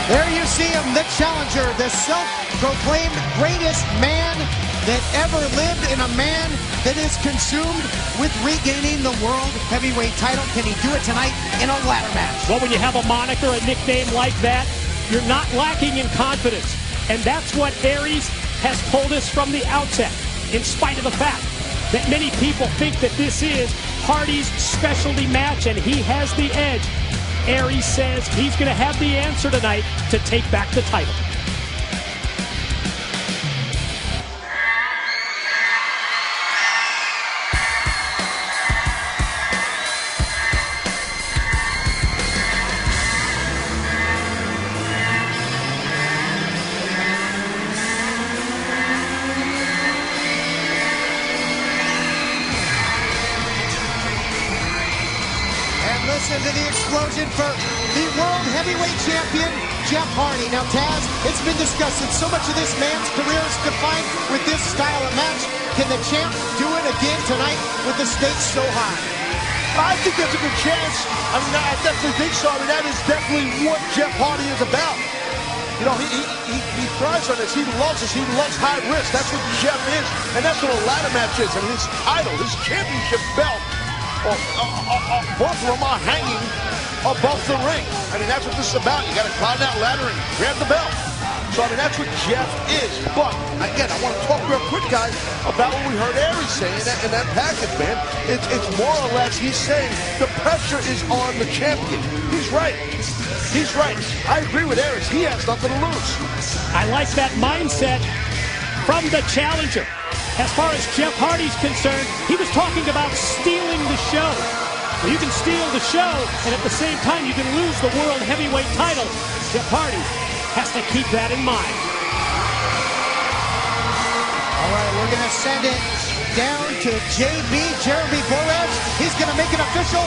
There you see him, the challenger, the self-proclaimed greatest man that ever lived, and a man that is consumed with regaining the world heavyweight title. Can he do it tonight in a ladder match? Well, when you have a moniker, a nickname like that, you're not lacking in confidence. And that's what Aries has told us from the outset, in spite of the fact that many people think that this is Hardy's specialty match and he has the edge. Aries says he's going to have the answer tonight to take back the title. Listen to the explosion for the World Heavyweight Champion, Jeff Hardy. Now, Taz, it's been discussed that so much of this man's career is defined with this style of match. Can the champ do it again tonight with the stakes so high? I think there's a good chance. I mean, I definitely think so. I mean, that is definitely what Jeff Hardy is about. You know, he thrives on this. He loves this. He loves high risk. That's what Jeff is. And that's what a ladder match is. I mean, his title, his championship belt, both of them are hanging above the ring. I mean, that's what this is about. You got to climb that ladder and grab the belt. So, I mean, that's what Jeff is. But, again, I want to talk real quick, guys, about what we heard Aries say in that package, man. It's more or less he's saying the pressure is on the champion. He's right. He's right. I agree with Aries. He has nothing to lose. I like that mindset from the challenger. As far as Jeff Hardy's concerned, he was talking about stealing the show. Well, you can steal the show, and at the same time, you can lose the World Heavyweight title. Jeff Hardy has to keep that in mind. All right, we're going to send it down to JB, Jeremy Borash. He's going to make it official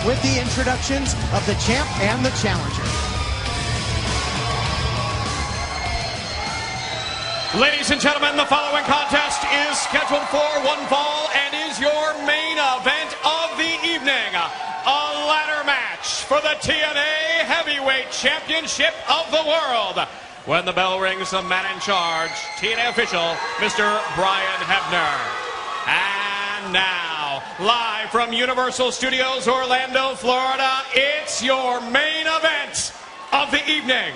with the introductions of the champ and the challenger. Ladies and gentlemen, the following contest is scheduled for one fall and is your main event of the evening. A ladder match for the TNA Heavyweight Championship of the World. When the bell rings, the man in charge, TNA official, Mr. Brian Hebner. And now, live from Universal Studios, Orlando, Florida, it's your main event of the evening.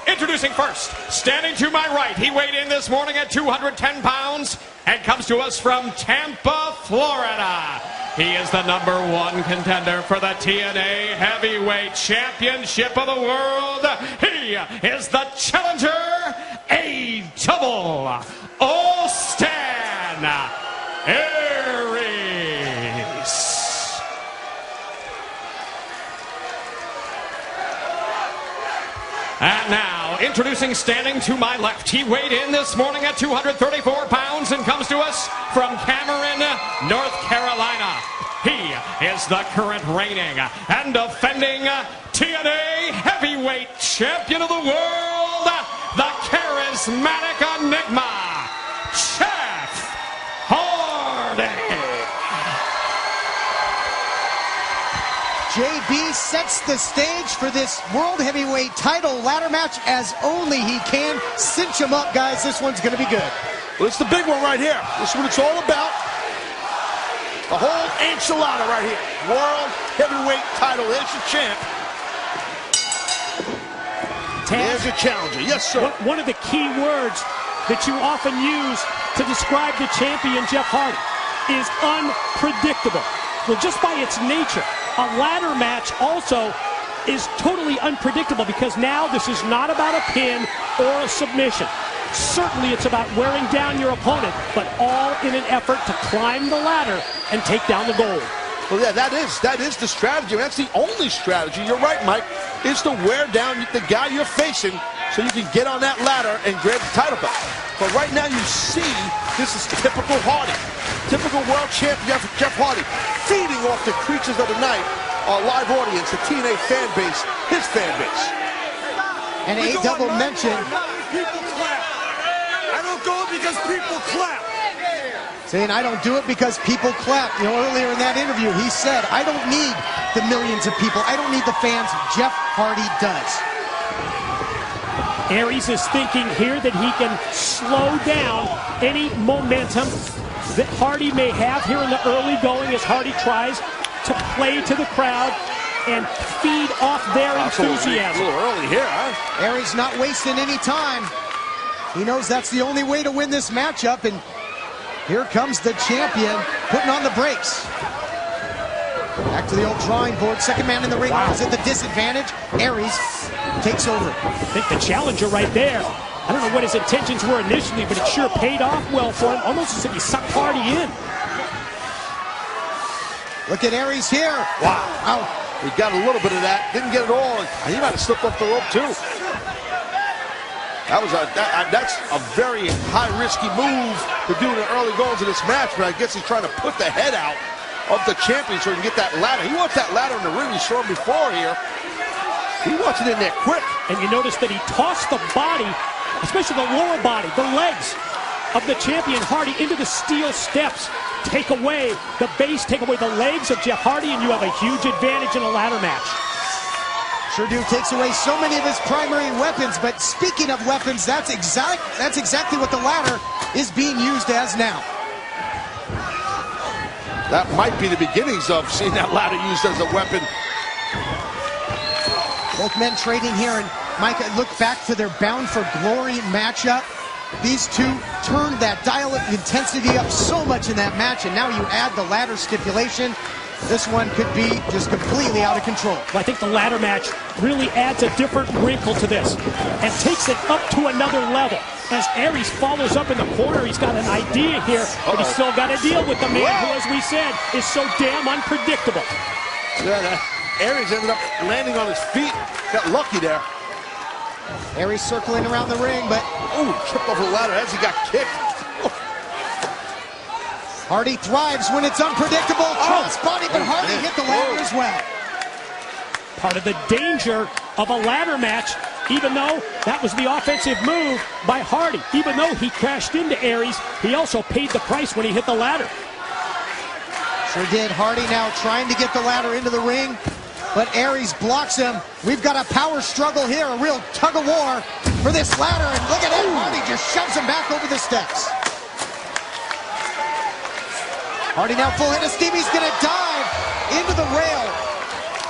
Introducing first, standing to my right, he weighed in this morning at 210 pounds and comes to us from Tampa, Florida. He is the #1 contender for the TNA Heavyweight Championship of the World. He is the challenger, Austin Aries. And now, introducing standing to my left, he weighed in this morning at 234 pounds and comes to us from Cameron, North Carolina. He is the current reigning and defending TNA Heavyweight Champion of the World, the charismatic enigma, Jeff Hardy. JB sets the stage for this World Heavyweight title ladder match as only he can. Cinch him up, guys. This one's going to be good. Well, it's the big one right here. This is what it's all about. The whole enchilada right here. World Heavyweight title. There's your champ. There's your challenger. Yes, sir. One of the key words that you often use to describe the champion, Jeff Hardy, is unpredictable. Well, just by its nature, a ladder match also is totally unpredictable because now this is not about a pin or a submission. Certainly it's about wearing down your opponent, but all in an effort to climb the ladder and take down the gold. Well, yeah, that is the strategy. That's the only strategy. You're right, Mike, is to wear down the guy you're facing so you can get on that ladder and grab the title belt. But right now you see this is typical Hardy. Typical world champion Jeff Hardy feeding off the creatures of the night, our live audience, the TNA fan base, his fan base. And a double mention. People clap. I don't go because people clap. Saying I don't do it because people clap. You know, earlier in that interview, he said, I don't need the millions of people. I don't need the fans. Jeff Hardy does. Aries is thinking here that he can slow down any momentum that Hardy may have here in the early going as Hardy tries to play to the crowd and feed off their enthusiasm. A little early here, huh? Aries not wasting any time. He knows that's the only way to win this matchup, and here comes the champion putting on the brakes. Back to the old drawing board. Second man in the ring is at the disadvantage. Aries takes over. I think the challenger right there, I don't know what his intentions were initially, but it sure paid off well for him, almost as if he sucked Hardy in. Look at Aries here. Wow. He got a little bit of that. Didn't get it all. He might have slipped off the rope, too. That's a very high-risky move to do in the early goings of this match, but I guess he's trying to put the head out of the champion so he can get that ladder. He wants that ladder in the ring. We saw him before here. He wants it in there quick. And you notice that he tossed the body, especially the lower body, the legs of the champion Hardy into the steel steps. Take away the base, take away the legs of Jeff Hardy, and you have a huge advantage in a ladder match. Sure do. Takes away so many of his primary weapons, but speaking of weapons, that's exactly what the ladder is being used as now. That might be the beginnings of seeing that ladder used as a weapon. Both men trading here, and Mike, look back to their Bound for Glory matchup. These two turned that dial of intensity up so much in that match, and now you add the ladder stipulation. This one could be just completely out of control. Well, I think the ladder match really adds a different wrinkle to this and takes it up to another level. As Aries follows up in the corner, he's got an idea here, but he's still got to deal with the man who, as we said, is so damn unpredictable. Yeah, Aries ended up landing on his feet. Got lucky there. Aries circling around the ring, but tripped over the ladder as he got kicked. Hardy thrives when it's unpredictable. Cross body, but Hardy hit the ladder as well. Part of the danger of a ladder match, even though that was the offensive move by Hardy, even though he crashed into Aries, he also paid the price when he hit the ladder. Sure did. Hardy now trying to get the ladder into the ring, but Aries blocks him. We've got a power struggle here, a real tug of war for this ladder, and look at it. Hardy just shoves him back over the steps. Hardy now full hit of steam. He's going to dive into the rail.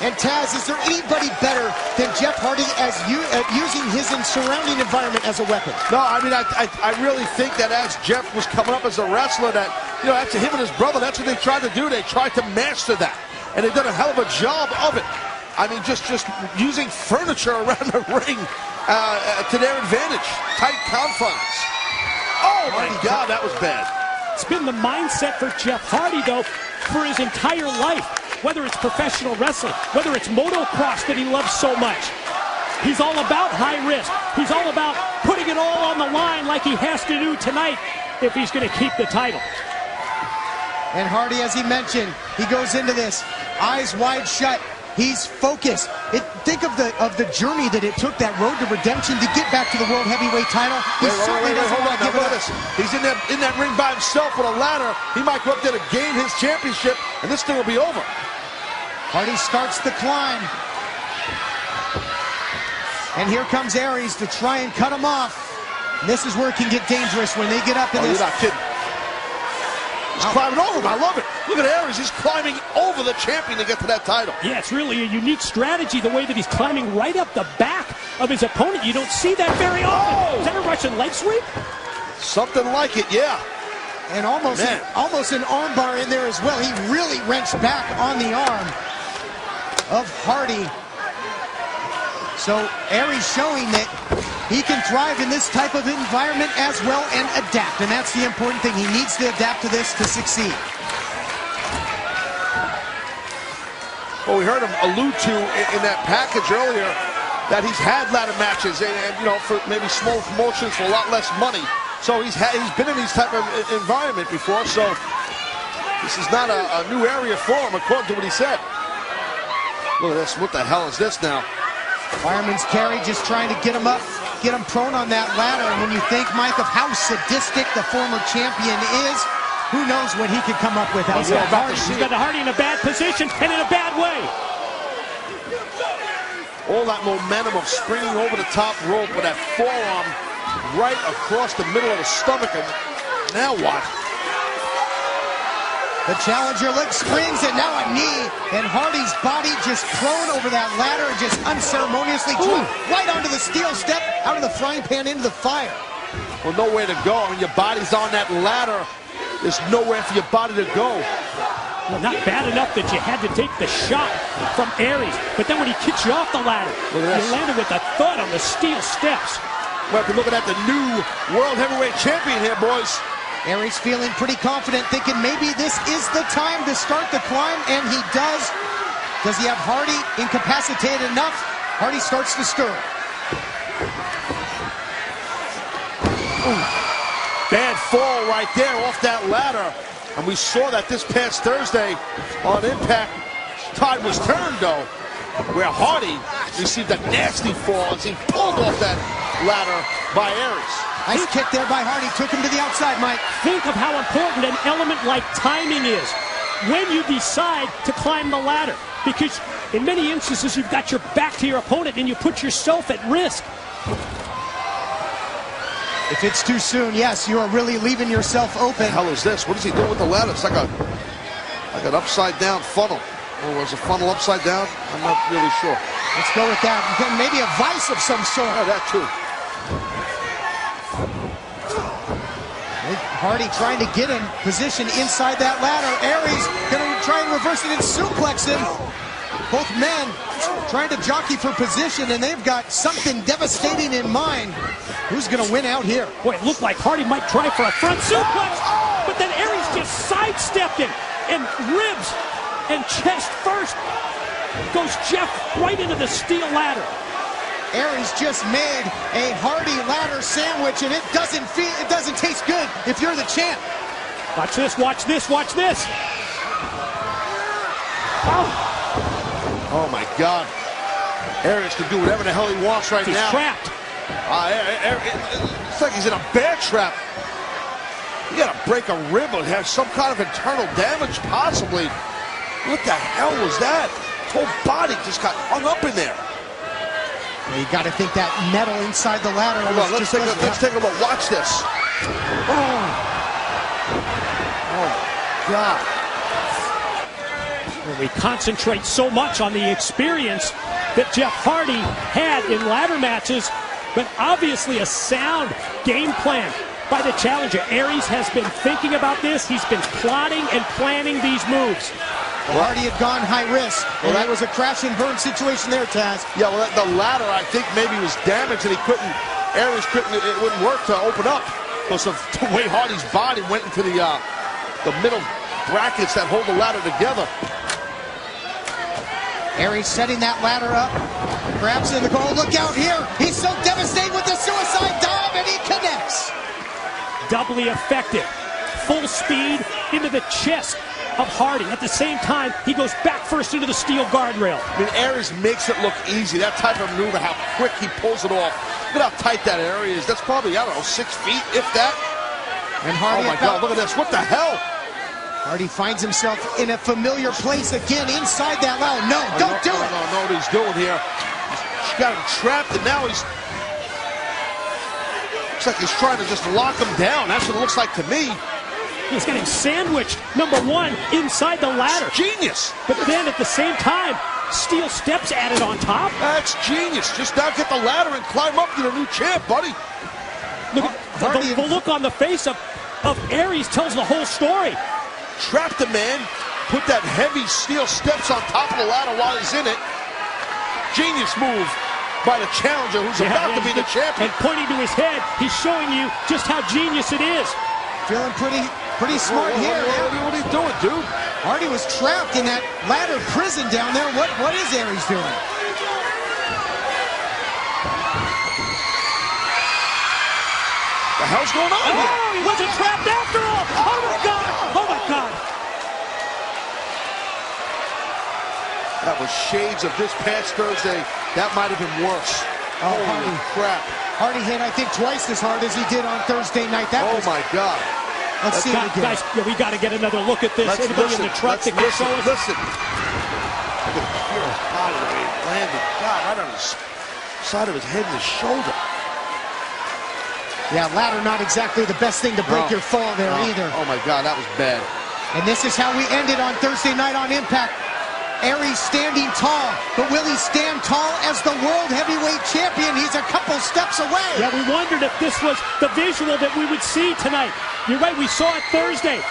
And Taz, is there anybody better than Jeff Hardy as using his surrounding environment as a weapon? No, I mean, I really think that as Jeff was coming up as a wrestler, that, you know, after him and his brother, that's what they tried to do. They tried to master that. And they've done a hell of a job of it. I mean, just using furniture around the ring to their advantage. Tight confines. Oh, my God, that was bad. It's been the mindset for Jeff Hardy, though, for his entire life. Whether it's professional wrestling, whether it's motocross that he loves so much. He's all about high risk. He's all about putting it all on the line like he has to do tonight if he's going to keep the title. And Hardy, as he mentioned, he goes into this eyes wide shut. He's focused. Think of the journey that it took, that road to redemption to get back to the World Heavyweight title. He certainly doesn't want to give it up. He's in that ring by himself with a ladder. He might go up there to gain his championship, and this thing will be over. Hardy starts the climb. And here comes Aries to try and cut him off. And this is where it can get dangerous when they get up in this. You're not kidding. He's climbing over him. I love it. Look at Aries. He's climbing over the champion to get to that title. Yeah, it's really a unique strategy, the way that he's climbing right up the back of his opponent. You don't see that very often. Is that a Russian leg sweep? Something like it, yeah. And almost an arm bar in there as well. He really wrenched back on the arm of Hardy. So Aries showing that he can thrive in this type of environment as well and adapt. And that's the important thing. He needs to adapt to this to succeed. Well, we heard him allude to in that package earlier that he's had ladder matches and you know, for maybe small promotions for a lot less money. So he's been in these type of environment before. So this is not a new area for him, according to what he said. Look at this. What the hell is this now? Fireman's carry, just trying to get him up, get him prone on that ladder. And when you think, Mike, of how sadistic the former champion is, who knows what he could come up with out there. He's got Hardy in a bad position and in a bad way. all that momentum of springing over the top rope with that forearm right across the middle of the stomach. And now what? The challenger leg springs, and now a knee, and Hardy's body just thrown over that ladder and just unceremoniously dropped right onto the steel step, out of the frying pan into the fire. Well, nowhere to go. I mean, your body's on that ladder. There's nowhere for your body to go. Well, not bad enough that you had to take the shot from Aries, but then when he kicks you off the ladder, you landed with a thud on the steel steps. Well, we're looking at the new World Heavyweight Champion here, boys. Aries feeling pretty confident, thinking maybe this is the time to start the climb, and he does. Does he have Hardy incapacitated enough? Hardy starts to stir. Ooh. Bad fall right there off that ladder. And we saw that this past Thursday on Impact. Tide was turned, though, where Hardy received a nasty fall as he pulled off that ladder by Aries. Nice kick there by Hardy. Took him to the outside, Mike. Think of how important an element like timing is when you decide to climb the ladder. Because in many instances, you've got your back to your opponent and you put yourself at risk. If it's too soon, yes, you are really leaving yourself open. What the hell is this? What is he doing with the ladder? It's like an upside-down funnel. Or was a funnel upside down? I'm not really sure. Let's go with that. Maybe a vice of some sort. Yeah, that too. Hardy trying to get in position inside that ladder. Aries going to try and reverse it and suplex him. Both men trying to jockey for position, and they've got something devastating in mind. Who's going to win out here? Boy, it looked like Hardy might try for a front suplex, but then Aries just sidestepped him, and ribs and chest first goes Jeff right into the steel ladder. Aries just made a Hardy ladder sandwich, and it doesn't taste good if you're the champ. Watch this, watch this, watch this. Oh my God. Aries can do whatever the hell he wants right now. He's trapped. It's like he's in a bear trap. You gotta break a rib or have some kind of internal damage, possibly. What the hell was that? His whole body just got hung up in there. Well, you got to think that metal inside the ladder. Hold on, let's take a look. Watch this. Oh God. When we concentrate so much on the experience that Jeff Hardy had in ladder matches, but obviously a sound game plan by the challenger. Aries has been thinking about this. He's been plotting and planning these moves. Well, Hardy had gone high risk, and that was a crash and burn situation there, Taz. Yeah, well, the ladder, I think, maybe was damaged, and Aries it wouldn't work to open up because of the way Hardy's body went into the middle brackets that hold the ladder together. Aries setting that ladder up, grabs in the goal. Look out here! He's so devastated with the suicide dive, and he connects. Doubly effective, full speed into the chest of Hardy. At the same time, he goes back first into the steel guardrail. I mean, Aries makes it look easy. That type of maneuver, how quick he pulls it off. Look at how tight that area is. That's probably, I don't know, 6 feet, if that. And Hardy, oh my God, look at this. What the hell? Hardy finds himself in a familiar place again inside that ladder. No, don't do it. No, what he's doing here. He's got him trapped, and now looks like he's trying to just lock him down. That's what it looks like to me. He's getting sandwiched, number one, inside the ladder. It's genius. But then at the same time, steel steps added on top. That's genius. Just now get the ladder and climb up to the new champ, buddy. Look, the look on the face of Aries tells the whole story. Trap the man, put that heavy steel steps on top of the ladder while he's in it. Genius move by the challenger who's about to be the champion. And pointing to his head, he's showing you just how genius it is. Feeling pretty smart here. What are you doing, dude? Hardy was trapped in that ladder prison down there. What is Aries doing? The hell's going on here? Oh, he wasn't trapped after all. Oh my God. Oh my God. That was shades of this past Thursday. That might have been worse. Oh, holy crap. Hardy hit, I think, twice as hard as he did on Thursday night. My God. Let's see it again. Guys, yeah, we got to get another look at this. Anybody in the truck that can show us? Listen. Look at his body. landed, God, right on his side of his head and his shoulder. Yeah, ladder not exactly the best thing to break your fall there either. Oh my God, that was bad. And this is how we ended on Thursday night on Impact. Aries standing tall, but will he stand tall as the World Heavyweight Champion? He's a couple steps away. Yeah, we wondered if this was the visual that we would see tonight. You're right, we saw it Thursday.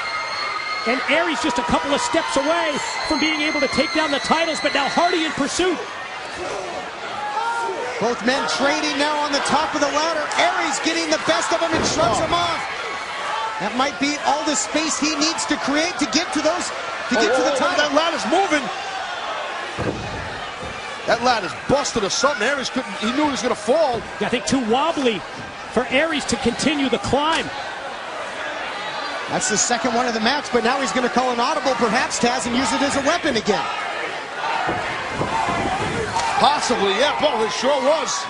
And Aries just a couple of steps away from being able to take down the titles, but now Hardy in pursuit. Both men trading now on the top of the ladder. Aries getting the best of him and shrugs him off. That might be all the space he needs to create to get to those, to get to the top. That ladder's moving. That ladder's busted or something. Aries couldn't, he knew he was going to fall. I think too wobbly for Aries to continue the climb. That's the second one of the match, but now he's going to call an audible, perhaps, Taz, and use it as a weapon again. Possibly, yeah, well, it sure was.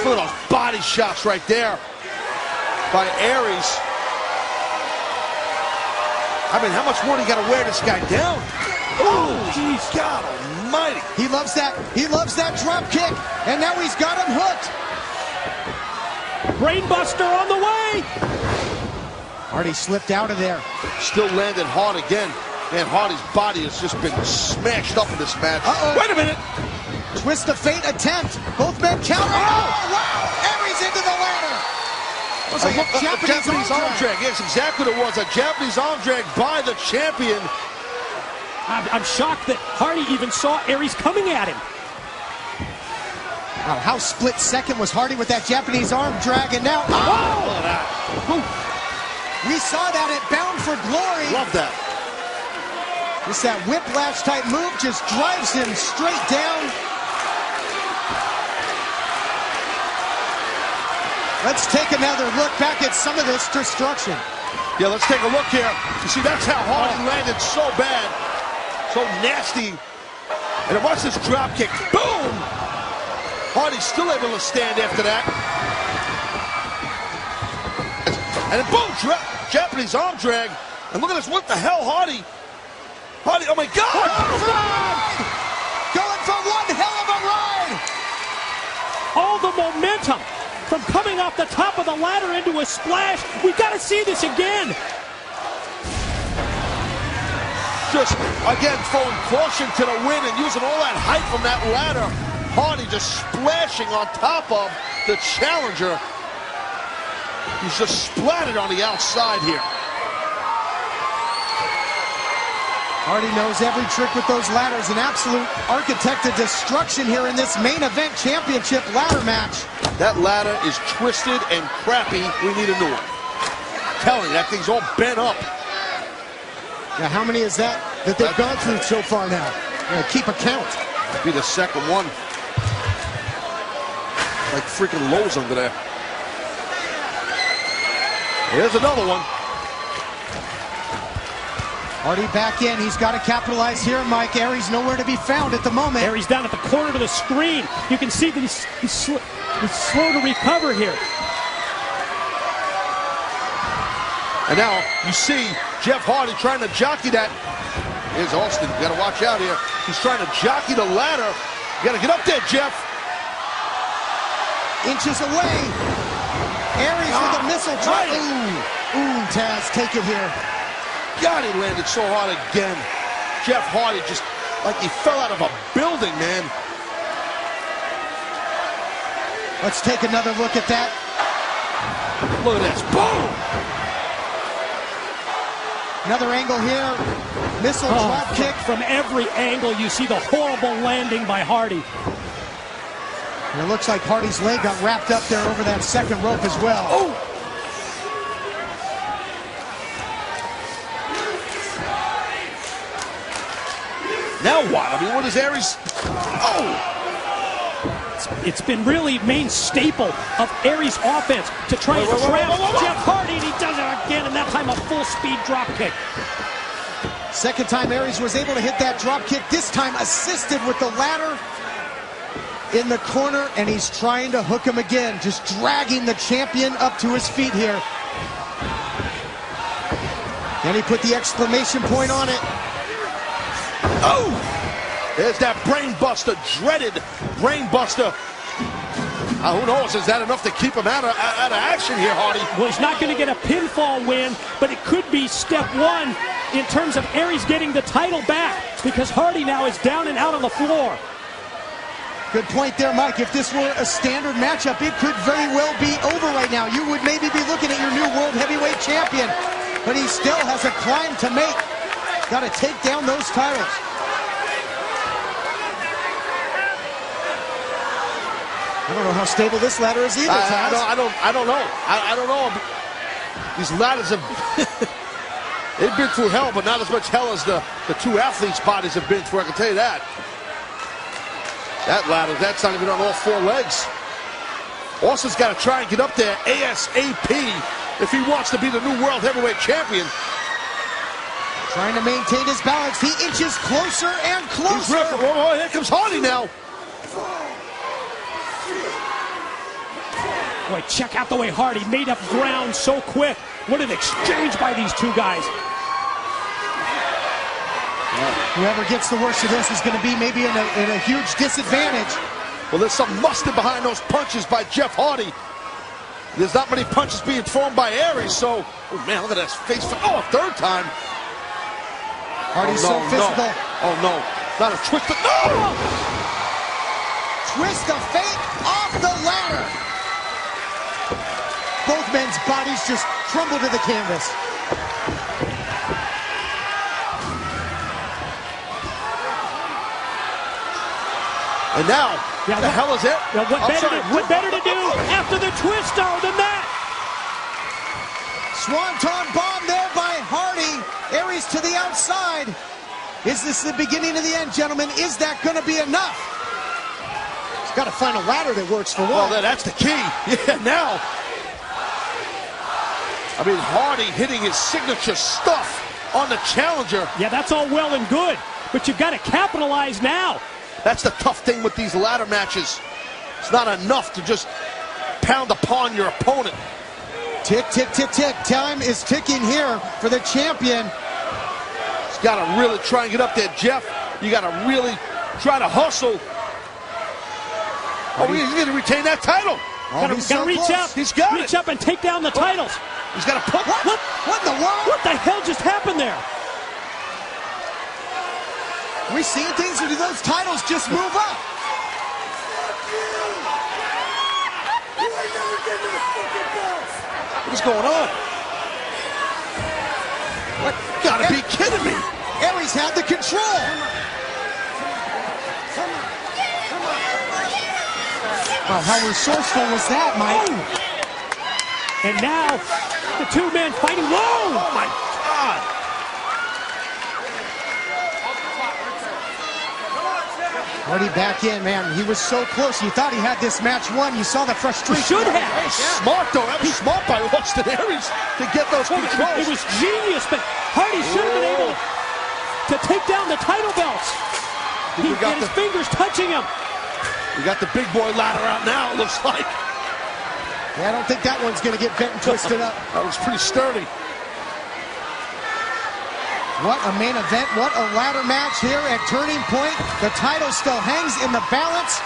Look at those body shots right there by Aries. I mean, how much more do you got to wear this guy down? Oh, jeez, God almighty. He loves that drop kick, and now he's got him hooked. Brainbuster on the way. Hardy slipped out of there. Still landed hard again. Man, Hardy's body has just been smashed up in this match. Wait a minute. Twist of fate attempt. Both men counter. Oh, wow. Aries into the ladder. It was like a Japanese arm drag. Yes, exactly what it was. A Japanese arm drag by the champion. I'm shocked that Hardy even saw Aries coming at him. Wow, how split second was Hardy with that Japanese arm drag, and now, Look at that. We saw that at Bound for Glory. Love that. Just that whiplash type move just drives him straight down. Let's take another look back at some of this destruction. Yeah, let's take a look here. You see, that's how Hardy landed so bad, so nasty. And watch this drop kick. Boom! Hardy's still able to stand after that. And then boom, Japanese arm drag. And look at this, what the hell, Hardy, oh my God! Going for one hell of a ride! All the momentum from coming off the top of the ladder into a splash. We've got to see this again. Just, again, throwing caution to the wind and using all that height from that ladder. Hardy just splashing on top of the challenger. He's just splattered on the outside here. Hardy knows every trick with those ladders. An absolute architect of destruction here in this main event championship ladder match. That ladder is twisted and crappy. We need a new one. I'm telling you, that thing's all bent up. Now, how many is that they've gone through so far now? Keep a count. Be the second one. Like freaking Lowe's under there. Here's another one. Hardy back in. He's got to capitalize here, Mike. Aries nowhere to be found at the moment. Aries down at the corner of the screen. You can see that he's slow to recover here. And now you see Jeff Hardy trying to jockey that. Here's Austin. You got to watch out here. He's trying to jockey the ladder. You got to get up there, Jeff. Inches away. Aries with a missile drop. Ooh, Taz, take it here. God, he landed so hard again. Jeff Hardy just like he fell out of a building, man. Let's take another look at that. Look at this. Boom! Another angle here. Missile drop kick. From every angle, you see the horrible landing by Hardy. And it looks like Hardy's leg got wrapped up there over that second rope as well. Oh! Now what? I mean, what is Aries? Oh! It's been really main staple of Aries' offense to try and trap Jeff Hardy, and he does it again, and that time a full-speed drop kick. Second time Aries was able to hit that drop kick, this time assisted with the ladder in the corner, and he's trying to hook him again, just dragging the champion up to his feet here. And he put the exclamation point on it. Oh! There's that brain buster, dreaded brain buster. Who knows? Is that enough to keep him out of action here, Hardy? Well, he's not going to get a pinfall win, but it could be step one in terms of Aries getting the title back, because Hardy now is down and out on the floor. Good point there, Mike. If this were a standard matchup, it could very well be over right now. You would maybe be looking at your new World Heavyweight Champion, but he still has a climb to make. Got to take down those titles. I don't know how stable this ladder is either, Taz. I don't know. I don't know. These ladders have they've been through hell, but not as much hell as the two athletes' bodies have been through. I can tell you that. That ladder, that's not even on all four legs. Austin's got to try and get up there ASAP if he wants to be the new World Heavyweight Champion. Trying to maintain his balance. He inches closer and closer. Oh, here comes Hardy now. Boy, check out the way Hardy made up ground so quick. What an exchange by these two guys. Whoever gets the worst of this is going to be maybe in a huge disadvantage. Well, there's some mustard behind those punches by Jeff Hardy. There's not many punches being thrown by Aries, so... Oh, man, look at that face. Oh, a third time. Hardy's so physical. No. Oh, no. Not a twist of... No! Twist of fate off the ladder. Both men's bodies just crumble to the canvas. And now, yeah, the hell is it? Yeah, what better to do after the twister than that? Swanton bomb there by Hardy. Aries to the outside. Is this the beginning of the end, gentlemen? Is that going to be enough? He's got to find a ladder that works for one. Well, that's the key. Yeah, now. I mean, Hardy hitting his signature stuff on the challenger. Yeah, that's all well and good, but you've got to capitalize now. That's the tough thing with these ladder matches. It's not enough to just pound upon your opponent. Tick, tick, tick, tick. Time is ticking here for the champion. He's got to really try and get up there, Jeff. You got to really try to hustle. Oh, he's going to retain that title. Got to reach up. He's got it. Reach up and take down the titles. He's got to put... What in the world? What the hell just happened there? Are we seeing things, or do those titles just move up? What's going on? What? Gotta be kidding me. Aries had the control. Oh, how resourceful was that, Mike? Oh. And now, the two men fighting. Whoa! Oh, my God. Hardy back in, man. He was so close. You thought he had this match won. You saw the frustration. He should have. That was smart, though. That was smart by Austin Aries to get those controls. It was genius, but Hardy should have been able to take down the title belts. He got his fingers touching him. We got the big boy ladder out now, it looks like. Yeah, I don't think that one's going to get bent and twisted up. That was pretty sturdy. What a main event, what a ladder match here at Turning Point. The title still hangs in the balance.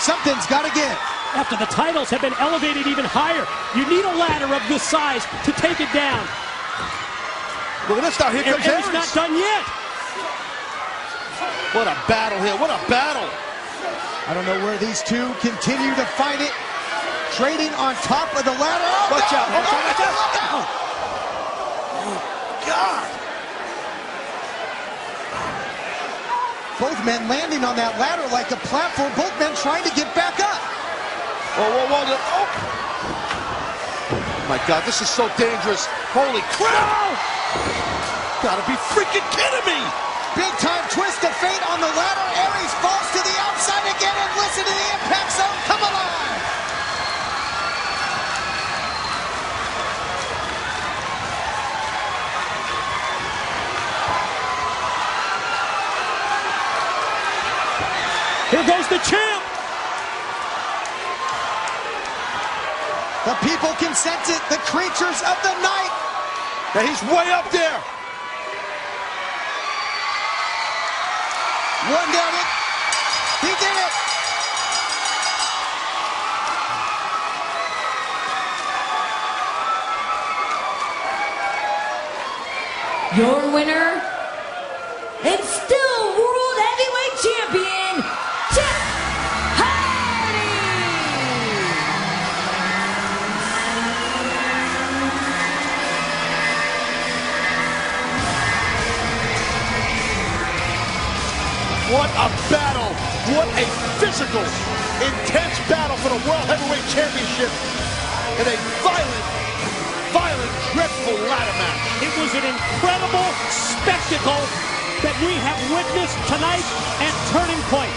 Something's got to give. After the titles have been elevated even higher, you need a ladder of this size to take it down. Look at this now, here comes Aries. It's not done yet. What a battle here, what a battle. I don't know where these two continue to fight it. Trading on top of the ladder. Oh, watch out, watch out, watch out. Oh, God. Both men landing on that ladder like a platform. Both men trying to get back up. Whoa, whoa, whoa. Oh. My God, this is so dangerous. Holy crap. Gotta be freaking kidding me. Big time twist of fate on the ladder. Aries falls to the outside again, and listen to the impact zone come alive. Here goes the champ. The people can sense it. The creatures of the night. Now he's way up there. One down it. He did it. Your winner, and still World Heavyweight Champion, Jeff Hardy! What a battle! What a physical, intense battle for the World Heavyweight Championship in a violent, dreadful ladder match. It was an incredible spectacle that we have witnessed tonight at Turning Point.